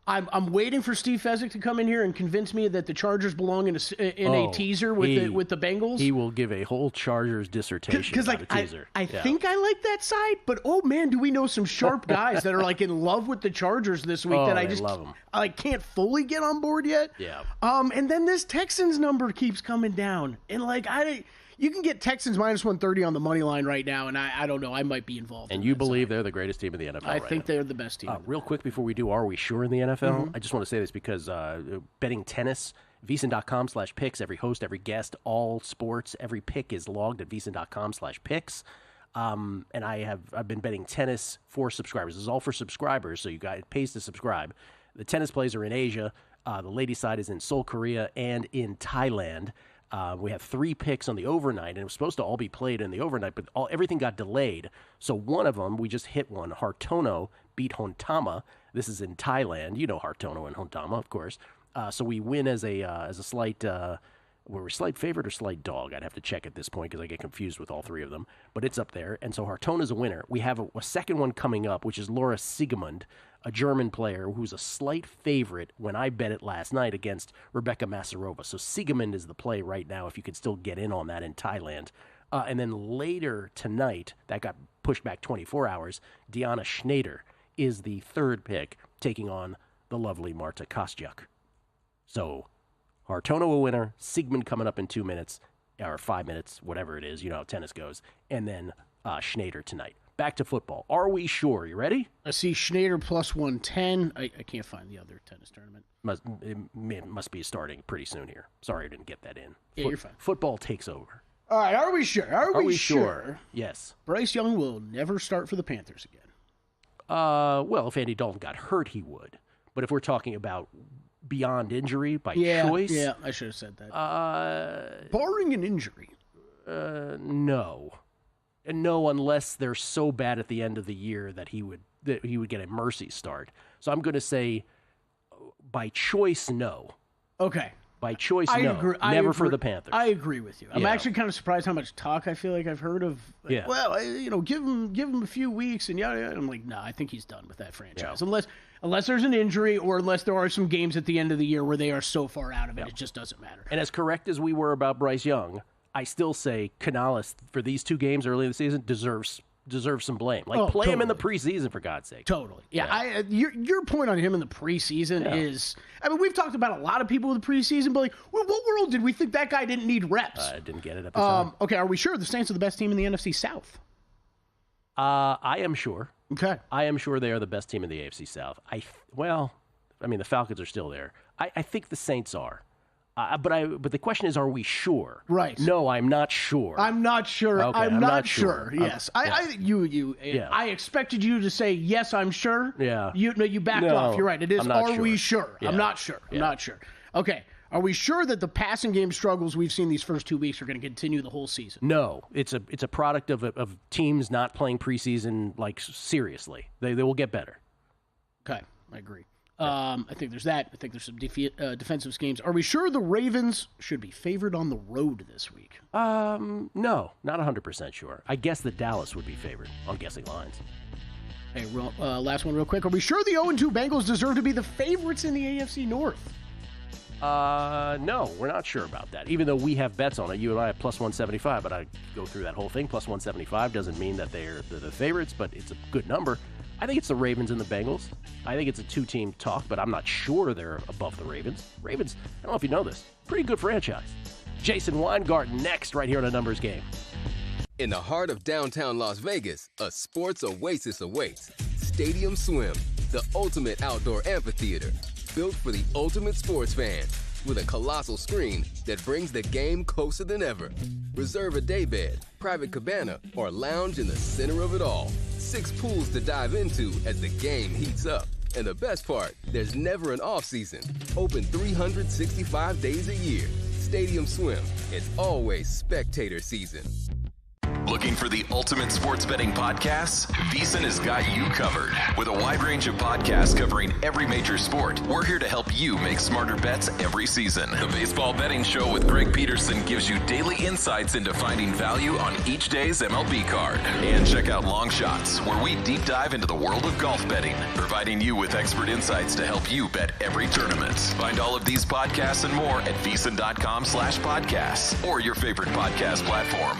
I'm waiting for Steve Fezzik to come in here and convince me that the Chargers belong in a teaser with the Bengals. He will give a whole Chargers dissertation about a teaser. I think I like that side, but oh man, do we know some sharp guys that are in love with the Chargers this week that I just love them. I can't fully get on board yet. Yeah. And then this Texans number keeps coming down, and you can get Texans minus 130 on the money line right now, and I don't know. I might be involved. And you believe they're the greatest team in the NFL I think they're the best team. Real quick before we do, are we sure in the NFL? I just want to say this because betting tennis, VSiN.com/picks, every host, every guest, all sports, every pick is logged at VSiN.com/picks. And I've been betting tennis for subscribers. This is all for subscribers, so it pays to subscribe. The tennis plays are in Asia. The ladies' side is in Seoul, Korea, and in Thailand. We have 3 picks on the overnight, and it was supposed to all be played in the overnight, but everything got delayed. So one of them, we just hit one. Hartono beat Hontama. This is in Thailand. You know Hartono and Hontama, of course. So we win as a slight. Were we slight favorite or slight dog? I'd have to check at this point because I get confused with all 3 of them. But it's up there, and so Hartona's a winner. We have a second one coming up, which is Laura Siegemund, a German player who's a slight favorite when I bet it last night against Rebecca Masarova. So Siegemund is the play right now if you could still get in on that in Thailand. And then later tonight, that got pushed back 24 hours, Diana Schneider is the 3rd pick taking on the lovely Marta Kostyuk. So Hartono a winner, Siegemund coming up in 2 minutes, or 5 minutes, whatever it is. You know how tennis goes. And then Schneider tonight. Back to football. Are we sure? You ready? I see Schneider plus 110. I can't find the other tennis tournament. It must be starting pretty soon here. Sorry I didn't get that in. Yeah, you're fine. Football takes over. All right, are we sure? Are we sure? Yes. Bryce Young will never start for the Panthers again. Well, if Andy Dalton got hurt, he would. But if we're talking about beyond injury by choice... Yeah, I should have said that. Barring an injury. No. No, unless they're so bad at the end of the year that he would get a mercy start. So I'm going to say, by choice, no. Okay. By choice, no. Never for the Panthers. I agree with you. I'm actually kind of surprised how much talk I feel like I've heard of. Well, give him a few weeks and yada. I'm like, nah, I think he's done with that franchise. Yeah. Unless there's an injury or unless there are some games at the end of the year where they are so far out of it, it just doesn't matter. And as correct as we were about Bryce Young, I still say Canales, for these 2 games early in the season, deserves some blame. Play him in the preseason, for God's sake. Totally. Yeah. Your point on him in the preseason is... I mean, we've talked about a lot of people in the preseason, but what world did we think that guy didn't need reps? I didn't get it at the time. Okay, are we sure the Saints are the best team in the NFC South? I am sure. Okay. I am sure they are the best team in the AFC South. The Falcons are still there. I think the Saints are. But the question is, are we sure? Right. No, I'm not sure. I'm not sure. Okay, I'm not sure. Yes. Yeah. I expected you to say yes, I'm sure. Yeah. You backed off. You're right. It is. I'm not Are we sure. sure? Yeah. I'm not sure. I'm not sure. Okay. Are we sure that the passing game struggles we've seen these first 2 weeks are going to continue the whole season? No, it's a product of teams not playing preseason seriously. They will get better. Okay, I agree. I think there's that. I think there's some defensive schemes. Are we sure the Ravens should be favored on the road this week? No, not 100% sure. I guess that Dallas would be favored on guessing lines. Hey, last one real quick. Are we sure the 0-2 Bengals deserve to be the favorites in the AFC North? No, we're not sure about that. Even though we have bets on it, you and I have plus 175, but I go through that whole thing. Plus 175 doesn't mean that they're the favorites, but it's a good number. I think it's the Ravens and the Bengals. I think it's a two-team talk, but I'm not sure they're above the Ravens. Ravens, I don't know if you know this, pretty good franchise. Jason Weingarten next right here on A Numbers Game. In the heart of downtown Las Vegas, a sports oasis awaits. Stadium Swim, the ultimate outdoor amphitheater, built for the ultimate sports fan, with a colossal screen that brings the game closer than ever. Reserve a daybed, private cabana, or lounge in the center of it all. 6 pools to dive into as the game heats up. And the best part, there's never an off-season. Open 365 days a year. Stadium Swim, it's always spectator season. Looking for the ultimate sports betting podcasts? VSiN has got you covered. With a wide range of podcasts covering every major sport, we're here to help you make smarter bets every season. The Baseball Betting Show with Greg Peterson gives you daily insights into finding value on each day's MLB card. And check out Long Shots, where we deep dive into the world of golf betting, providing you with expert insights to help you bet every tournament. Find all of these podcasts and more at VSiN.com/podcasts or your favorite podcast platform.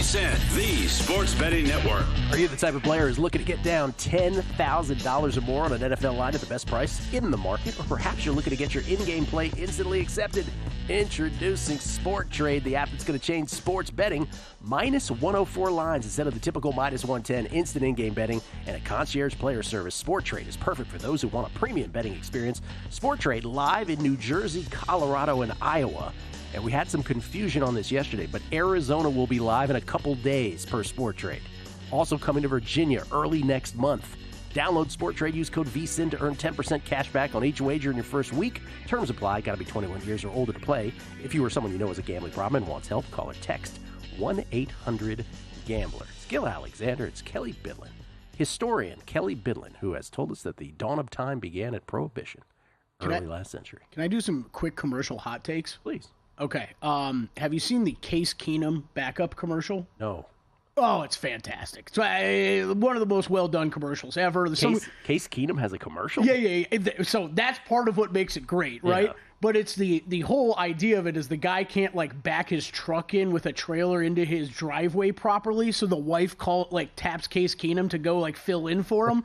VSiN, the Sports Betting Network. Are you the type of player who's looking to get down $10,000 or more on an NFL line at the best price in the market? Or perhaps you're looking to get your in-game play instantly accepted? Introducing Sport Trade, the app that's going to change sports betting. Minus 104 lines instead of the typical minus 110, instant in-game betting, and a concierge player service. Sport Trade is perfect for those who want a premium betting experience. Sport Trade live in New Jersey, Colorado, and Iowa. And we had some confusion on this yesterday, but Arizona will be live in a couple days per Sport Trade. Also coming to Virginia early next month. Download Sport Trade, use code VSiN to earn 10% cash back on each wager in your first week. Terms apply. Got to be 21 years or older to play. If you or someone you know has a gambling problem and wants help, call or text 1-800-GAMBLER. It's Gill Alexander. It's Kelly Bidlin. Historian Kelly Bidlin, who has told us that the dawn of time began at Prohibition early last century. Can I do some quick commercial hot takes? Please. Okay. Have you seen the Case Keenum backup commercial? No. Oh, it's fantastic. It's one of the most well-done commercials ever. Case Keenum has a commercial? Yeah. So that's part of what makes it great, right? Yeah. But it's the whole idea of it is the guy can't, like, back his truck in with a trailer into his driveway properly, so the wife taps Case Keenum to go, like, fill in for him.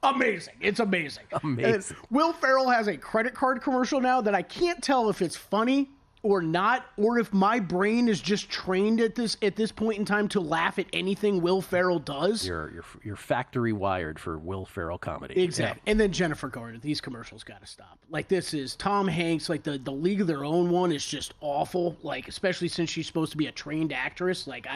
Amazing. It's amazing. Amazing. Will Ferrell has a credit card commercial now that I can't tell if it's funny or not, or if my brain is just trained at this point in time to laugh at anything Will Ferrell does. You're factory wired for Will Ferrell comedy. Exactly. Yeah. And then Jennifer Garner. These commercials got to stop. Like, this is Tom Hanks. Like, the League of Their Own one is just awful. Like, especially since she's supposed to be a trained actress. Like,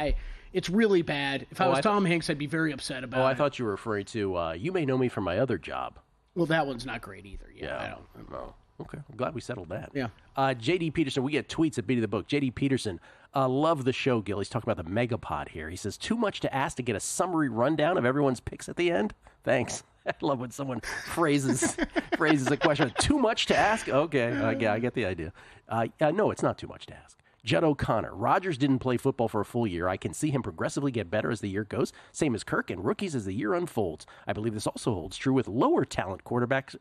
it's really bad. If I was Tom Hanks, I'd be very upset about it. Oh, I thought you were referring to You May Know Me from My Other Job. Well, that one's not great either. Yeah. I don't know. Okay, I'm glad we settled that. Yeah. J.D. Peterson, we get tweets at Beat of the Book. J.D. Peterson, love the show, Gill. He's talking about the Megapod here. He says, too much to ask to get a summary rundown of everyone's picks at the end? Thanks. I love when someone phrases a question. Too much to ask? Okay, I get the idea. No, it's not too much to ask. Judd O'Connor, Rodgers didn't play football for a full year. I can see him progressively get better as the year goes. Same as Kirk and rookies as the year unfolds. I believe this also holds true with lower talent quarterbacks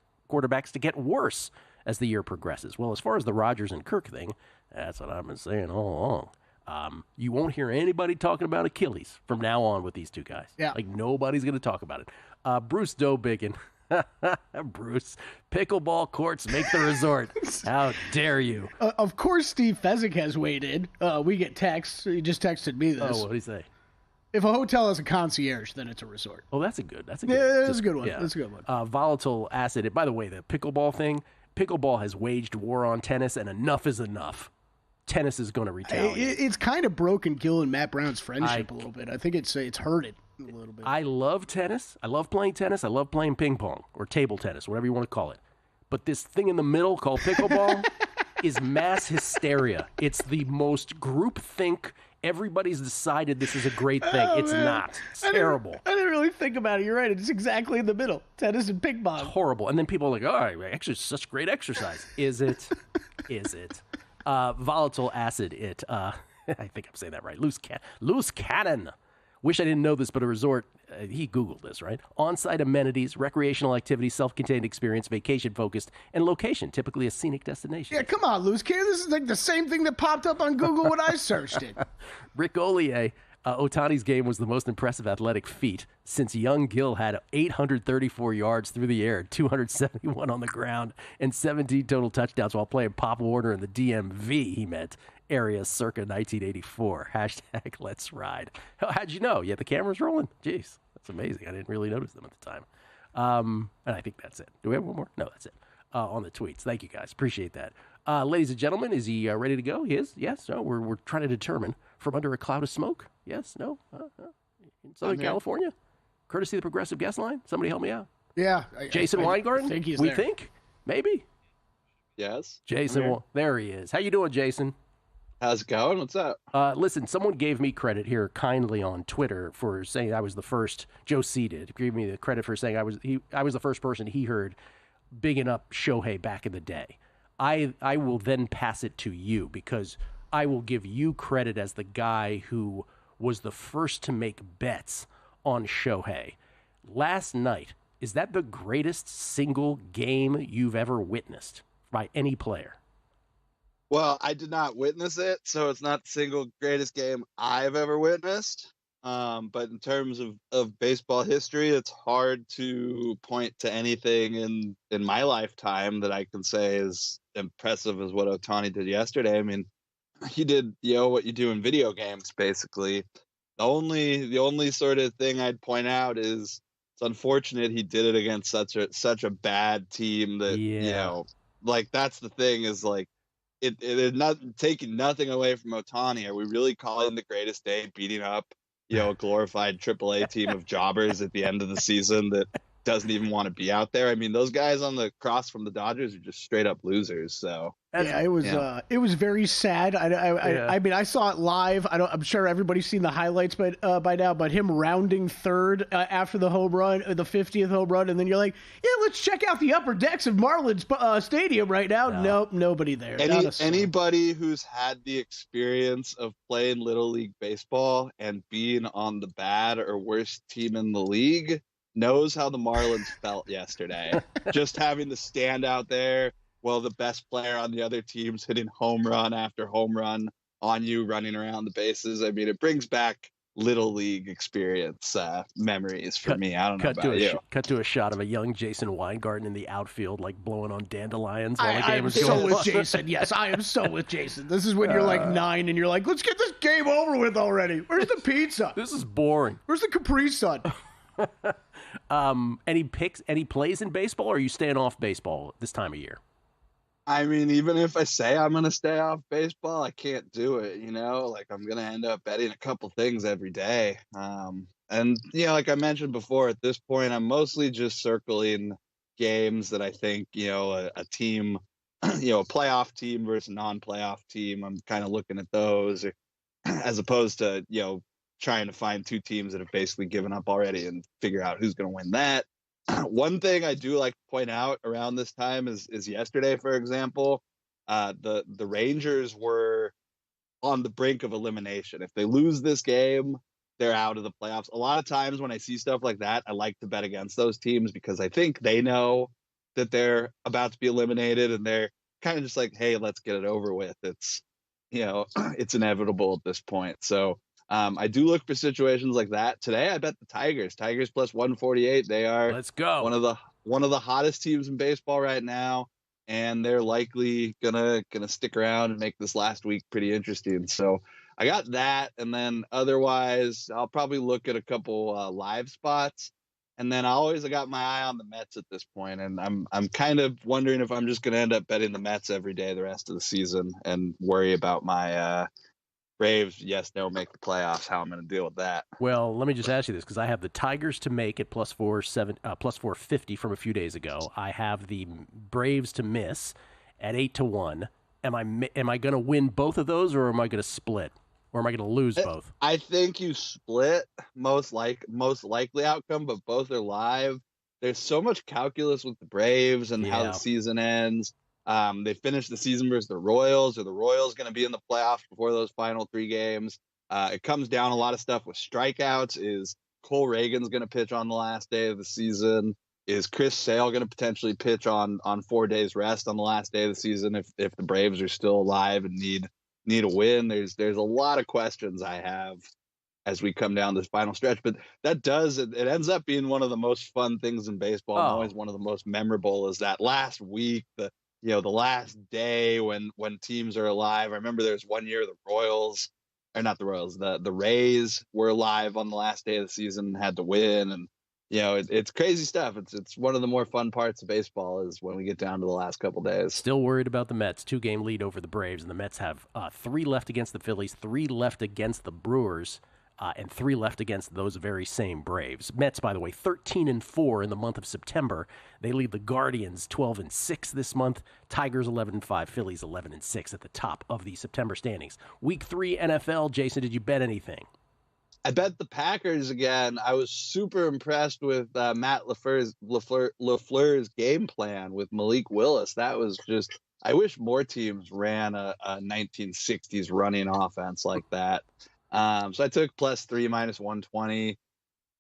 to get worse as the year progresses. Well, as far as the Rodgers and Kirk thing, that's what I've been saying all along. You won't hear anybody talking about Achilles from now on with these two guys. Yeah. Like, nobody's going to talk about it. Bruce Dobiggin. Bruce, pickleball courts make the resort. How dare you? Of course, Steve Fezzik has weighed in. We get texts. He just texted me this. Oh, what did he say? If a hotel has a concierge, then it's a resort. Oh, that's a good one. Yeah, that's a good one. Yeah. That's a good one. Volatile acid. By the way, the pickleball thing, pickleball has waged war on tennis, and enough is enough. Tennis is going to retaliate. It's kind of broken Gill and Matt Brown's friendship a little bit. I think it's hurt it a little bit. I love tennis. I love playing tennis. I love playing ping pong or table tennis, whatever you want to call it. But this thing in the middle called pickleball is mass hysteria. It's the most groupthink. Everybody's decided this is a great thing. It's not. It's terrible. I didn't really think about it. You're right. It's exactly in the middle. Tennis and ping pong. It's horrible. And then people are like, all right, actually, it's such great exercise. Is it? Is it? Volatile acid, it. I think I'm saying that right. Loose cannon. Wish I didn't know this, but a resort, he Googled this, right? On-site amenities, recreational activities, self-contained experience, vacation-focused, and location, typically a scenic destination. Yeah, come on, Loose Cannon. This is like the same thing that popped up on Google when I searched it. Rick Ollier, Ohtani's game was the most impressive athletic feat since young Gill had 834 yards through the air, 271 on the ground, and 17 total touchdowns while playing Pop Warner in the DMV, he meant. Area circa 1984. Hashtag let's ride. How'd you know? Yeah, the camera's rolling. Jeez, that's amazing. I didn't really notice them at the time. And I think that's it. Do we have one more? No, that's it. On the tweets. Thank you, guys. Appreciate that. Ladies and gentlemen, is he ready to go? He is? Yes? No? We're trying to determine from under a cloud of smoke? Yes? No? In Southern California? Courtesy of the Progressive Guest Line? Somebody help me out. Yeah. Jason Weingarten? I think he's we there. think? Maybe? Yes. Jason, there he is. How you doing, Jason? How's it going? What's up? Listen, someone gave me credit here kindly on Twitter for saying I was the first. Joe C did give me the credit for saying I was the first person he heard bigging up Shohei back in the day. I will then pass it to you because I will give you credit as the guy who was the first to make bets on Shohei. Last night, is that the greatest single game you've ever witnessed by any player? Well, I did not witness it, so it's not the single greatest game I've ever witnessed. But in terms of baseball history, it's hard to point to anything in my lifetime that I can say is impressive as what Ohtani did yesterday. I mean, he did, what you do in video games, basically. The only sort of thing I'd point out is it's unfortunate he did it against such a bad team that, like, that's the thing is, like, it is not taking nothing away from Ohtani. Are we really calling the greatest day beating up, a glorified AAA team of jobbers at the end of the season that doesn't even want to be out there? I mean, those guys on the cross from the Dodgers are just straight up losers. So it was very sad. I mean, I saw it live. I'm sure everybody's seen the highlights, by now. But him rounding third after the home run, the 50th home run, and then you're like, let's check out the upper decks of Marlins Stadium right now. Nope, nobody there. Anybody who's had the experience of playing Little League baseball and being on the bad or worst team in the league knows how the Marlins felt yesterday. Just having to stand out there while the best player on the other team's hitting home run after home run on you, running around the bases. I mean, it brings back Little League experience memories for me. I don't know about you. Cut to a shot of a young Jason Weingarten in the outfield, like blowing on dandelions while the game was going. I am so with Jason. Yes, I am so with Jason. This is when you're like 9 and you're like, let's get this game over with already. Where's the pizza? This is boring. Where's the Capri Sun? Any picks, any plays in baseball, or are you staying off baseball this time of year? I mean, even if I say I'm going to stay off baseball, I can't do it, Like, I'm going to end up betting a couple things every day. And, like I mentioned before, at this point, I'm mostly just circling games that I think, a team, a playoff team versus a non-playoff team. I'm kind of looking at those as opposed to, trying to find two teams that have basically given up already and figure out who's going to win that. One thing I do like to point out around this time is yesterday, for example, the Rangers were on the brink of elimination. If they lose this game, they're out of the playoffs. A lot of times when I see stuff like that, I like to bet against those teams because I think they know that they're about to be eliminated and they're kind of just like, hey, let's get it over with. It's, it's inevitable at this point. So I do look for situations like that. Today, I bet the Tigers plus 148. They are Let's go. one of the hottest teams in baseball right now, and they're likely gonna stick around and make this last week pretty interesting. So I got that, and then otherwise, I'll probably look at a couple live spots, and then I got my eye on the Mets at this point, and I'm kind of wondering if I'm just gonna end up betting the Mets every day the rest of the season and worry about my Braves, yes, no, make the playoffs. How I'm going to deal with that? Well, let me just ask you this because I have the Tigers to make at plus 450 from a few days ago. I have the Braves to miss at 8-1. Am I going to win both of those, or am I going to split, or am I going to lose both? I think you split most likely outcome, but both are live. There's so much calculus with the Braves and how the season ends. They finished the season versus the Royals. Are the Royals going to be in the playoffs before those final 3 games? It comes down a lot of stuff with strikeouts. Is Cole Reagan's going to pitch on the last day of the season? Is Chris Sale going to potentially pitch on 4 days rest on the last day of the season if the Braves are still alive and need a win? There's a lot of questions I have as we come down this final stretch, but it ends up being one of the most fun things in baseball. And always one of the most memorable is that last week, the last day when teams are alive. I remember there was one year the Rays were alive on the last day of the season and had to win. And, it's crazy stuff. It's one of the more fun parts of baseball is when we get down to the last couple days. Still worried about the Mets. 2-game lead over the Braves, and the Mets have 3 left against the Phillies, 3 left against the Brewers, and 3 left against those very same Braves. Mets, by the way, 13-4 in the month of September. They lead the Guardians 12-6 this month. Tigers 11-5, Phillies 11-6 at the top of the September standings. Week 3 NFL. Jason, did you bet anything? I bet the Packers again. I was super impressed with Matt LaFleur's game plan with Malik Willis. That was just, I wish more teams ran a 1960s running offense like that. So I took +3 -120.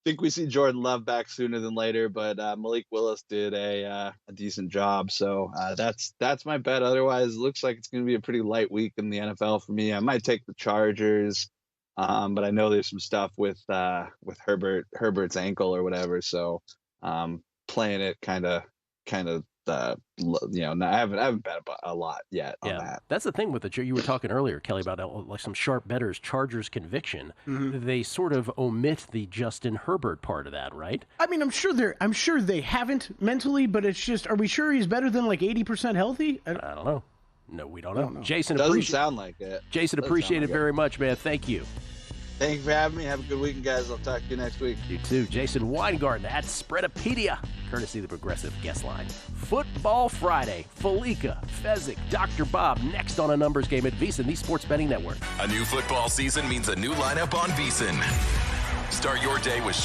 think we see Jordan Love back sooner than later, but Malik Willis did a decent job. So that's my bet. Otherwise, it looks like it's going to be a pretty light week in the NFL for me. I might take the Chargers, but I know there's some stuff with Herbert's ankle or whatever. So playing it kind of. I haven't bet a lot yet on that. That's the thing with you were talking earlier, Kelly, about like some sharp bettors, Chargers conviction. Mm-hmm. They sort of omit the Justin Herbert part of that, right? I mean, I'm sure they haven't mentally, but it's just, are we sure he's better than like 80% healthy? I don't know. No, we don't know. Jason, doesn't sound like it. Jason, appreciate it very much, man. Thank you. Thank you for having me. Have a good weekend, guys. I'll talk to you next week. You too. Jason Weingarten at Spreadopedia, courtesy of the Progressive Guest Line. Football Friday. Felica, Fezzik, Dr. Bob, next on A Numbers Game at VSiN, the Sports Betting Network. A new football season means a new lineup on VSiN. Start your day with